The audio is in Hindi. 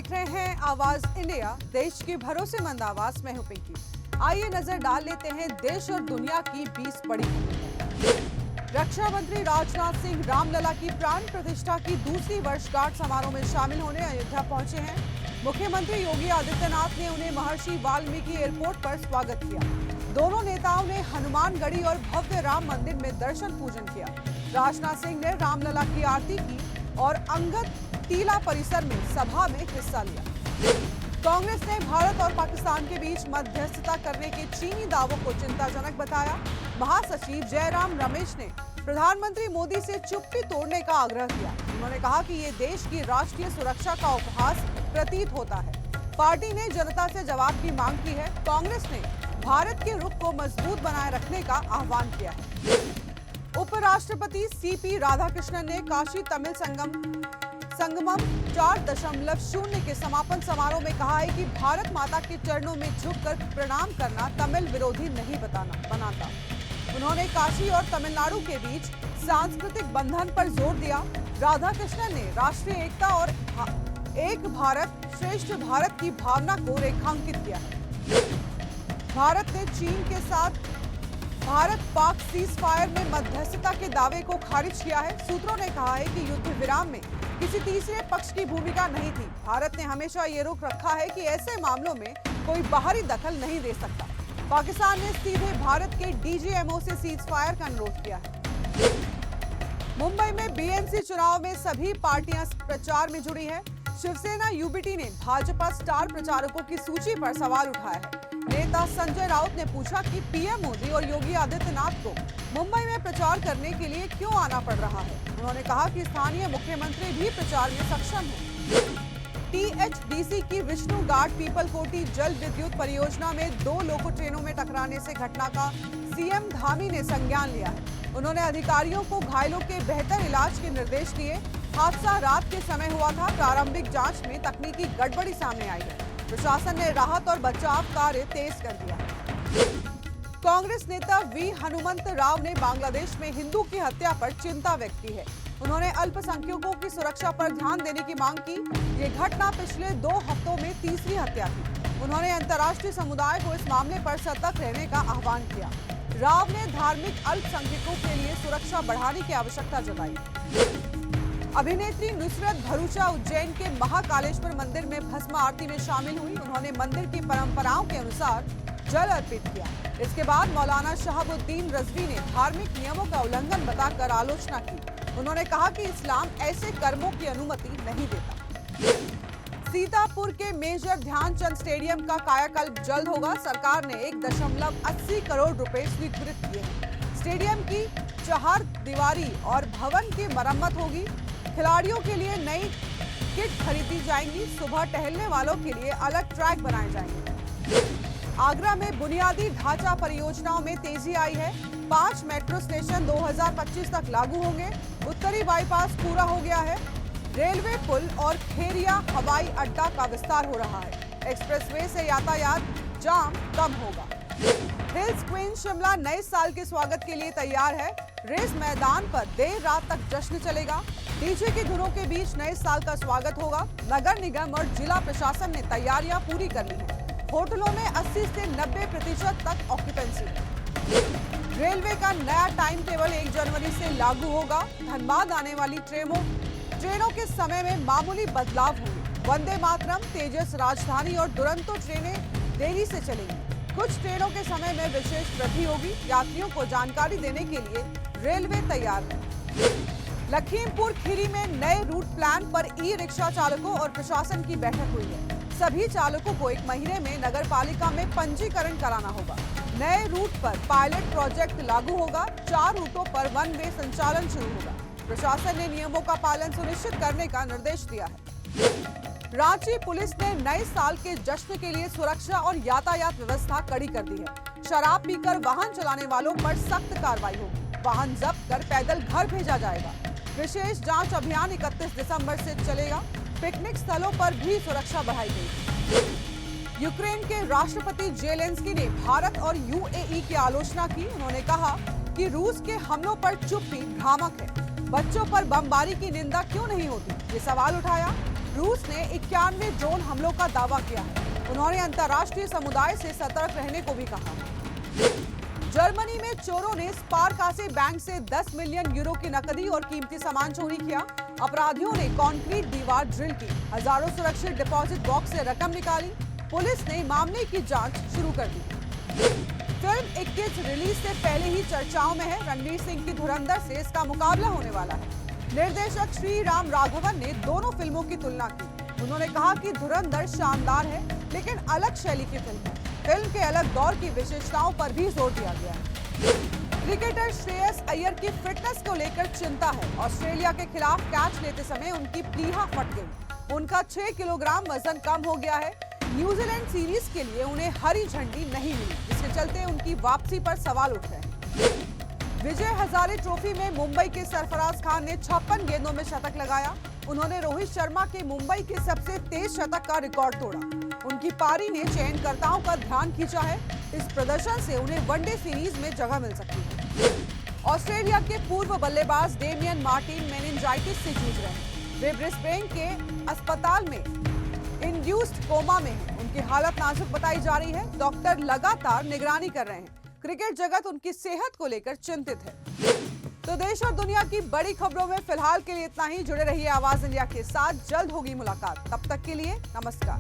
देख रहे हैं आवाज इंडिया, देश की भरोसेमंद आवाज। मैं हूं पिंकी। आइए नजर डाल लेते हैं देश और दुनिया की 20 बड़ी खबरों। रक्षा मंत्री राजनाथ सिंह रामलला की प्राण प्रतिष्ठा की दूसरी वर्षगांठ समारोह में शामिल होने अयोध्या पहुंचे हैं। मुख्यमंत्री योगी आदित्यनाथ ने उन्हें महर्षि वाल्मीकि एयरपोर्ट पर स्वागत किया। दोनों नेताओं ने हनुमानगढ़ी और भव्य राम मंदिर में दर्शन पूजन किया। राजनाथ सिंह ने रामलला की आरती की और अंगद टीला परिसर में सभा में हिस्सा लिया। कांग्रेस ने भारत और पाकिस्तान के बीच मध्यस्थता करने के चीनी दावों को चिंताजनक बताया। महासचिव जयराम रमेश ने प्रधानमंत्री मोदी से चुप्पी तोड़ने का आग्रह किया। उन्होंने कहा कि ये देश की राष्ट्रीय सुरक्षा का उपहास प्रतीत होता है। पार्टी ने जनता से जवाब की मांग की है। कांग्रेस ने भारत के रुख को मजबूत बनाए रखने का आह्वान किया है। उपराष्ट्रपति सीपी राधाकृष्णन ने काशी तमिल संगमम 4.0 के समापन समारोह में कहा है कि भारत माता के चरणों में झुककर प्रणाम करना तमिल विरोधी नहीं बनाता। उन्होंने काशी और तमिलनाडु के बीच सांस्कृतिक बंधन पर जोर दिया। राधाकृष्णन ने राष्ट्रीय एकता और एक भारत श्रेष्ठ भारत की भावना को रेखांकित किया है। भारत ने चीन के साथ भारत पाक सीज फायर में मध्यस्थता के दावे को खारिज किया है। सूत्रों ने कहा है कि युद्ध विराम में किसी तीसरे पक्ष की भूमिका नहीं थी। भारत ने हमेशा ये रुख रखा है कि ऐसे मामलों में कोई बाहरी दखल नहीं दे सकता। पाकिस्तान ने सीधे भारत के डीजीएमओ से सीज फायर का अनुरोध किया है। मुंबई में बीएमसी चुनाव में सभी पार्टियां प्रचार में जुड़ी है। शिवसेना यूबीटी ने भाजपा स्टार प्रचारकों की सूची पर सवाल उठाया है। नेता संजय राउत ने पूछा कि पीएम मोदी और योगी आदित्यनाथ को मुंबई में प्रचार करने के लिए क्यों आना पड़ रहा है। उन्होंने कहा कि स्थानीय मुख्यमंत्री भी प्रचार में सक्षम हैं। टीएचडीसी की विष्णु घाट पीपलकोटी जल विद्युत परियोजना में 2 लोको ट्रेनों में टकराने से घटना का सीएम धामी ने संज्ञान लिया है। उन्होंने अधिकारियों को घायलों के बेहतर इलाज के निर्देश दिए। हादसा रात के समय हुआ था। प्रारंभिक जांच में तकनीकी गड़बड़ी सामने आई है। प्रशासन ने राहत और बचाव कार्य तेज कर दिया। कांग्रेस नेता वी हनुमंत राव ने बांग्लादेश में हिंदू की हत्या पर चिंता व्यक्त की है। उन्होंने अल्पसंख्यकों की सुरक्षा पर ध्यान देने की मांग की। ये घटना पिछले 2 हफ्तों में तीसरी हत्या थी। उन्होंने अंतर्राष्ट्रीय समुदाय को इस मामले पर सतर्क रहने का आह्वान किया। राव ने धार्मिक अल्पसंख्यकों के लिए सुरक्षा बढ़ाने की आवश्यकता जताई। अभिनेत्री नुसरत भरूचा उज्जैन के महाकालेश्वर मंदिर में भस्म आरती में शामिल हुई। उन्होंने मंदिर की परंपराओं के अनुसार जल अर्पित किया। इसके बाद मौलाना शहाबुद्दीन रजवी ने धार्मिक नियमों का उल्लंघन बताकर आलोचना की। उन्होंने कहा कि इस्लाम ऐसे कर्मों की अनुमति नहीं देता। सीतापुर के मेजर ध्यानचंद स्टेडियम का कायाकल्प जल्द होगा। सरकार ने 1.80 करोड़ रुपए स्वीकृत किए हैं। स्टेडियम की 4 दीवारी और भवन की मरम्मत होगी। खिलाड़ियों के लिए नई किट खरीदी जाएंगी। सुबह टहलने वालों के लिए अलग ट्रैक बनाए जाएंगे। आगरा में बुनियादी ढांचा परियोजनाओं में तेजी आई है। 5 मेट्रो स्टेशन 2025 तक लागू होंगे। उत्तरी बाईपास पूरा हो गया है। रेलवे पुल और खेरिया हवाई अड्डा का विस्तार हो रहा है। एक्सप्रेसवे से यातायात जाम कम होगा। हिल्स क्वीन शिमला नए साल के स्वागत के लिए तैयार है। रेस मैदान पर देर रात तक जश्न चलेगा। डीजे की धुनों के बीच नए साल का स्वागत होगा। नगर निगम और जिला प्रशासन ने तैयारियां पूरी कर ली हैं। होटलों में 80 से 90% तक ऑक्यूपेंसी है। रेलवे का नया टाइम टेबल 1 जनवरी से लागू होगा। धनबाद आने वाली ट्रेनों के समय में मामूली बदलाव होंगे। वंदे मातरम, तेजस राजधानी और दुरंतो ट्रेनें देरी से चलेंगी। कुछ ट्रेनों के समय में विशेष वृद्धि होगी। यात्रियों को जानकारी देने के लिए रेलवे तैयार है। लखीमपुर खीरी में नए रूट प्लान पर ई-रिक्शा चालकों और प्रशासन की बैठक हुई है। सभी चालकों को 1 महीने में नगर पालिका में पंजीकरण कराना होगा। नए रूट पर पायलट प्रोजेक्ट लागू होगा। 4 रूटों पर वन वे संचालन शुरू होगा। प्रशासन ने नियमों का पालन सुनिश्चित करने का निर्देश दिया है। रांची पुलिस ने नए साल के जश्न के लिए सुरक्षा और यातायात व्यवस्था कड़ी कर दी है। शराब पीकर वाहन चलाने वालों पर सख्त कार्रवाई होगी। वाहन जब्त कर पैदल घर भेजा जाएगा। विशेष जांच अभियान 31 दिसंबर से चलेगा। पिकनिक स्थलों पर भी सुरक्षा बढ़ाई गई। यूक्रेन के राष्ट्रपति जेलेंस्की ने भारत और यूएई की आलोचना की। उन्होंने कहा कि रूस के हमलों पर चुप्पी भ्रामक है। बच्चों पर बमबारी की निंदा क्यों नहीं होती, ये सवाल उठाया। रूस ने 91 ड्रोन हमलों का दावा किया है। उन्होंने अंतर्राष्ट्रीय समुदाय से सतर्क रहने को भी कहा। जर्मनी में चोरों ने स्पारकासे बैंक से 10 मिलियन यूरो की नकदी और कीमती सामान चोरी किया। अपराधियों ने कंक्रीट दीवार ड्रिल की, हजारों सुरक्षित डिपॉजिट बॉक्स से रकम निकाली। पुलिस ने मामले की जांच शुरू कर दी। फिल्म 21 रिलीज से पहले ही चर्चाओं में है। रणवीर सिंह की धुरंधर से इसका मुकाबला होने वाला है। निर्देशक श्री राम राघवन ने दोनों फिल्मों की तुलना की। उन्होंने कहा कि धुरंधर शानदार है, लेकिन अलग शैली की फिल्म है। फिल्म के अलग दौर की विशेषताओं पर भी जोर दिया गया है। क्रिकेटर श्रेयस अय्यर की फिटनेस को लेकर चिंता है। ऑस्ट्रेलिया के खिलाफ कैच लेते समय उनकी प्लीहा फट गई। उनका 6 किलोग्राम वजन कम हो गया है। न्यूजीलैंड सीरीज के लिए उन्हें हरी झंडी नहीं मिली, जिसके चलते उनकी वापसी पर सवाल उठ रहे हैं। विजय हजारे ट्रॉफी में मुंबई के सरफराज खान ने 56 गेंदों में शतक लगाया। उन्होंने रोहित शर्मा के मुंबई के सबसे तेज शतक का रिकॉर्ड तोड़ा। उनकी पारी ने चयनकर्ताओं का ध्यान खींचा है। इस प्रदर्शन से उन्हें वनडे सीरीज में जगह मिल सकती है। ऑस्ट्रेलिया के पूर्व बल्लेबाज डेमियन मार्टिन मेनिंजाइटिस से जूझ रहे हैं। वे ब्रिस्बेन के अस्पताल में इंड्यूस्ड कोमा में हैं। उनकी हालत नाजुक बताई जा रही है। डॉक्टर लगातार निगरानी कर रहे हैं। क्रिकेट जगत उनकी सेहत को लेकर चिंतित है। तो देश और दुनिया की बड़ी खबरों में फिलहाल के लिए इतना ही। जुड़े रहिए आवाज इंडिया के साथ। जल्द होगी मुलाकात। तब तक के लिए नमस्कार।